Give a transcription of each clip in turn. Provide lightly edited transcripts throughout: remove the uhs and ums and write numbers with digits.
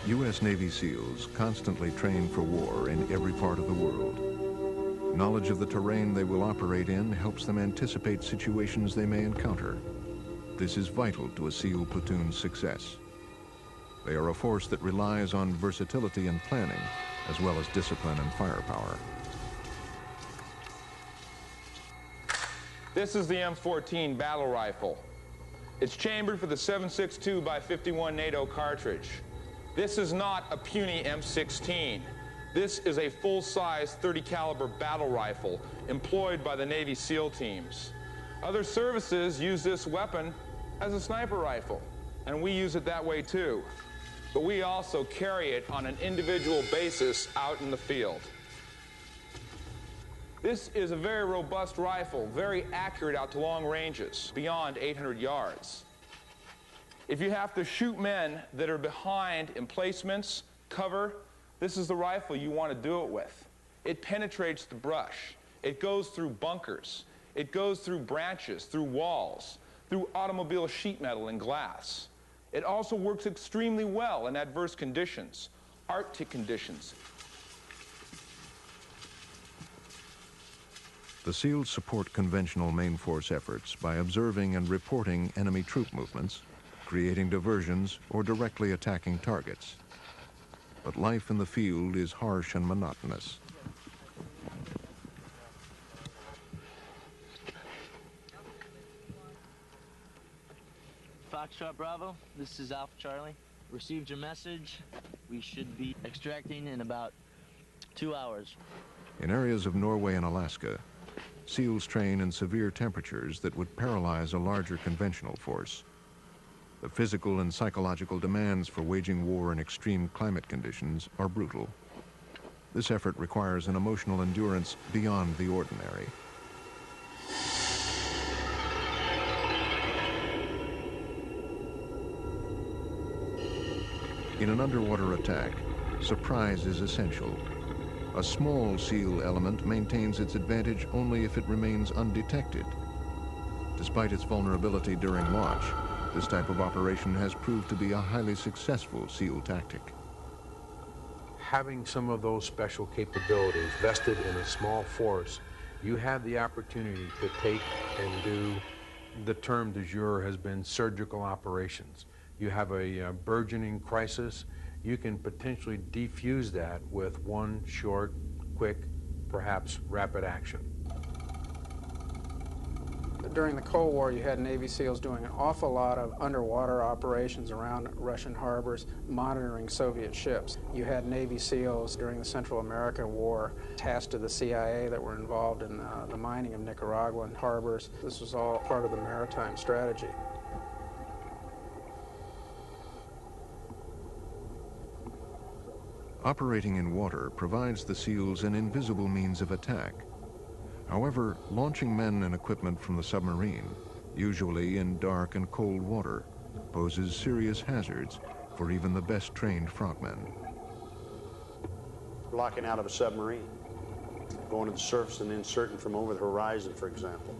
U.S. Navy SEALs constantly train for war in every part of the world. Knowledge of the terrain they will operate in helps them anticipate situations they may encounter. This is vital to a SEAL platoon's success. They are a force that relies on versatility and planning, as well as discipline and firepower. This is the M14 battle rifle. It's chambered for the 7.62 by 51 NATO cartridge. This is not a puny M16. This is a full-size 30 caliber battle rifle employed by the Navy SEAL teams. Other services use this weapon as a sniper rifle, and we use it that way too. But we also carry it on an individual basis out in the field. This is a very robust rifle, very accurate out to long ranges, beyond 800 yards. If you have to shoot men that are behind emplacements, cover, this is the rifle you want to do it with. It penetrates the brush. It goes through bunkers. It goes through branches, through walls, through automobile sheet metal and glass. It also works extremely well in adverse conditions, Arctic conditions. The SEALs support conventional main force efforts by observing and reporting enemy troop movements, creating diversions, or directly attacking targets. But life in the field is harsh and monotonous. Foxtrot Bravo, this is Alpha Charlie. Received your message. We should be extracting in about 2 hours. In areas of Norway and Alaska, SEALs train in severe temperatures that would paralyze a larger conventional force. The physical and psychological demands for waging war in extreme climate conditions are brutal. This effort requires an emotional endurance beyond the ordinary. In an underwater attack, surprise is essential. A small SEAL element maintains its advantage only if it remains undetected. Despite its vulnerability during watch, this type of operation has proved to be a highly successful SEAL tactic. Having some of those special capabilities vested in a small force, you have the opportunity to take and do, the term du jour has been surgical operations. You have a burgeoning crisis, you can potentially defuse that with one short, quick, perhaps rapid action. During the Cold War, you had Navy SEALs doing an awful lot of underwater operations around Russian harbors, monitoring Soviet ships. You had Navy SEALs during the Central American War, tasked to the CIA that were involved in the mining of Nicaraguan harbors. This was all part of the maritime strategy. Operating in water provides the SEALs an invisible means of attack. However, launching men and equipment from the submarine, usually in dark and cold water, poses serious hazards for even the best trained frogmen. Locking out of a submarine, going to the surface and inserting from over the horizon, for example,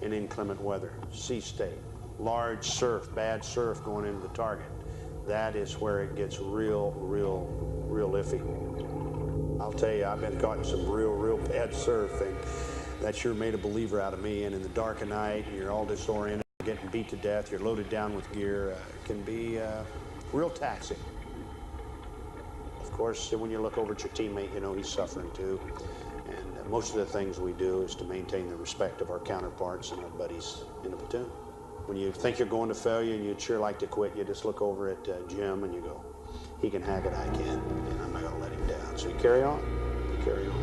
in inclement weather, sea state, large surf, bad surf going into the target. That is where it gets real iffy. I'll tell you, I've been caught in some real bad surf, and that sure made a believer out of me. And in the dark of night, you're all disoriented, getting beat to death, you're loaded down with gear. It can be real taxing. Of course, when you look over at your teammate, you know he's suffering too. And most of the things we do is to maintain the respect of our counterparts and our buddies in the platoon. When you think you're going to failure and you'd sure like to quit, you just look over at Jim and you go, he can hack it, I can, and I'm not going to let him down. So you carry on, you carry on.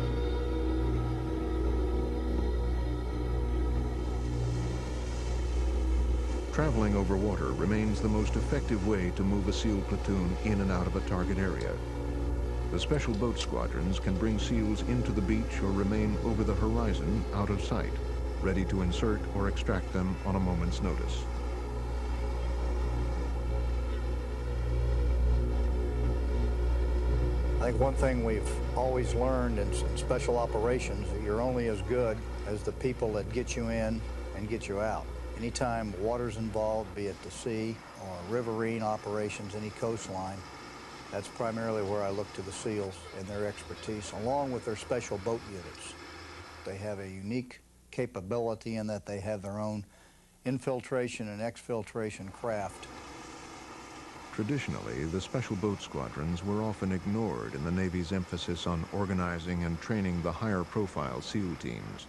Traveling over water remains the most effective way to move a SEAL platoon in and out of a target area. The special boat squadrons can bring SEALs into the beach or remain over the horizon out of sight, ready to insert or extract them on a moment's notice. I think one thing we've always learned in special operations, that you're only as good as the people that get you in and get you out. Anytime water's involved, be it the sea or riverine operations, any coastline, That's primarily where I look to the SEALs and their expertise, along with their special boat units. They have a unique capability in that they have their own infiltration and exfiltration craft. Traditionally, the special boat squadrons were often ignored in the Navy's emphasis on organizing and training the higher-profile SEAL teams.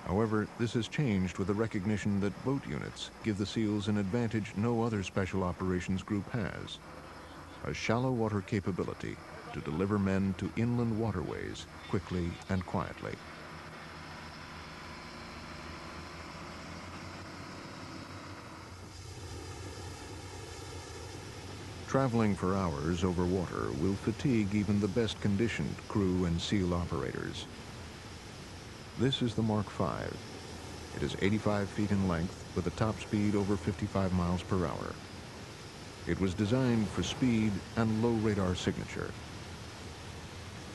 However, this has changed with the recognition that boat units give the SEALs an advantage no other special operations group has: a shallow water capability to deliver men to inland waterways quickly and quietly. Traveling for hours over water will fatigue even the best conditioned crew and SEAL operators. This is the Mark V. It is 85 feet in length with a top speed over 55 miles per hour. It was designed for speed and low radar signature.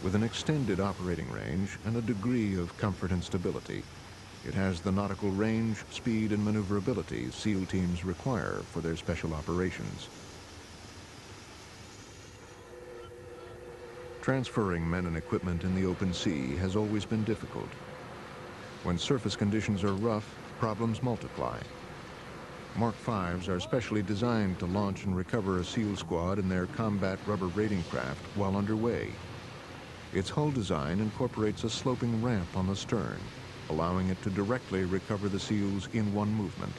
With an extended operating range and a degree of comfort and stability, it has the nautical range, speed, and maneuverability SEAL teams require for their special operations. Transferring men and equipment in the open sea has always been difficult. When surface conditions are rough, problems multiply. Mark V's are specially designed to launch and recover a SEAL squad in their combat rubber raiding craft while underway. Its hull design incorporates a sloping ramp on the stern, allowing it to directly recover the SEALs in one movement.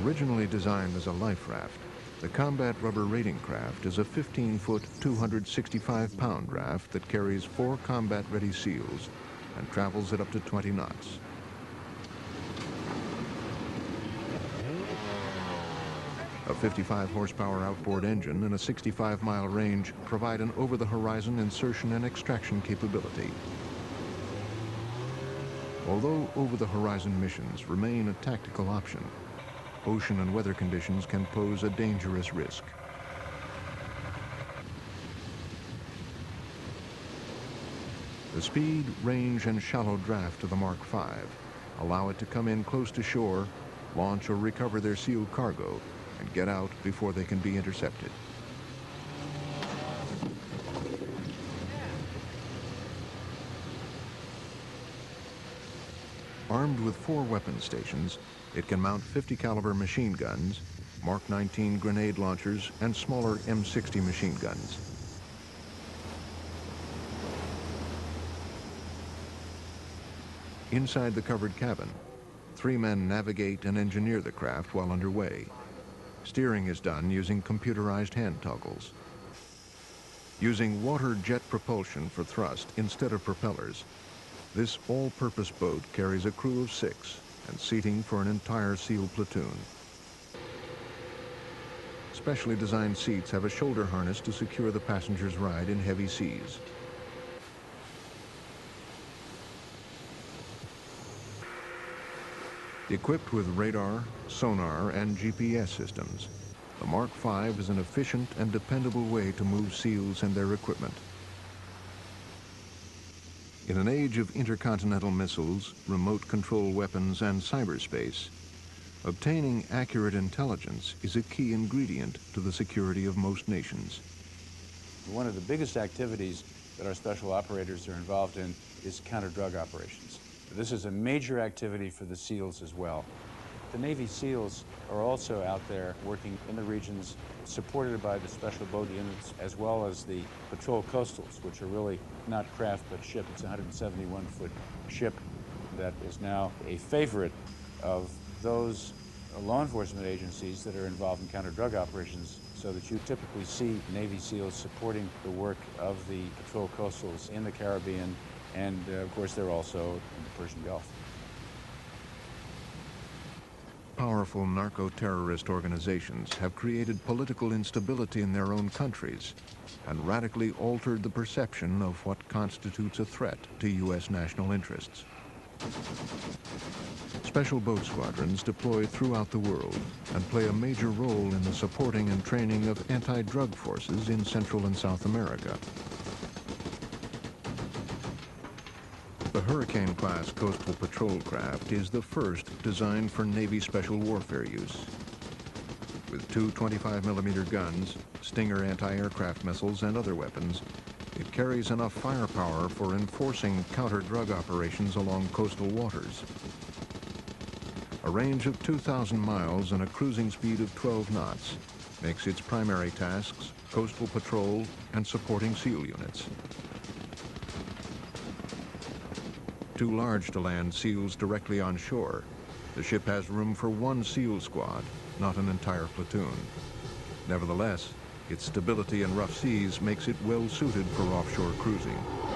Originally designed as a life raft, the combat rubber raiding craft is a 15-foot, 265-pound raft that carries 4 combat-ready SEALs and travels at up to 20 knots. A 55-horsepower outboard engine and a 65-mile range provide an over-the-horizon insertion and extraction capability. Although over-the-horizon missions remain a tactical option, ocean and weather conditions can pose a dangerous risk. The speed, range, and shallow draft of the Mark V allow it to come in close to shore, launch or recover their SEAL cargo, and get out before they can be intercepted. Armed with 4 weapon stations, it can mount 50 caliber machine guns, Mark 19 grenade launchers, and smaller M60 machine guns. Inside the covered cabin, 3 men navigate and engineer the craft while underway. Steering is done using computerized hand toggles. Using water jet propulsion for thrust instead of propellers, this all-purpose boat carries a crew of 6 and seating for an entire SEAL platoon. Specially designed seats have a shoulder harness to secure the passenger's ride in heavy seas. Equipped with radar, sonar, and GPS systems, the Mark V is an efficient and dependable way to move SEALs and their equipment. In an age of intercontinental missiles, remote control weapons, and cyberspace, obtaining accurate intelligence is a key ingredient to the security of most nations. One of the biggest activities that our special operators are involved in is counter-drug operations. This is a major activity for the SEALs as well. The Navy SEALs are also out there working in the regions supported by the special boat units as well as the patrol coastals, which are really not craft but ship. It's a 171-foot ship that is now a favorite of those law enforcement agencies that are involved in counter-drug operations, so that you typically see Navy SEALs supporting the work of the patrol coastals in the Caribbean, and of course they're also in the Persian Gulf. Powerful narco-terrorist organizations have created political instability in their own countries and radically altered the perception of what constitutes a threat to U.S. national interests. Special boat squadrons deploy throughout the world and play a major role in the supporting and training of anti-drug forces in Central and South America. The Hurricane-class coastal patrol craft is the first designed for Navy special warfare use. With two 25mm guns, Stinger anti-aircraft missiles, and other weapons, it carries enough firepower for enforcing counter-drug operations along coastal waters. A range of 2,000 miles and a cruising speed of 12 knots makes its primary tasks coastal patrol and supporting SEAL units. Too large to land SEALs directly on shore, the ship has room for one SEAL squad, not an entire platoon. Nevertheless, its stability in rough seas makes it well suited for offshore cruising.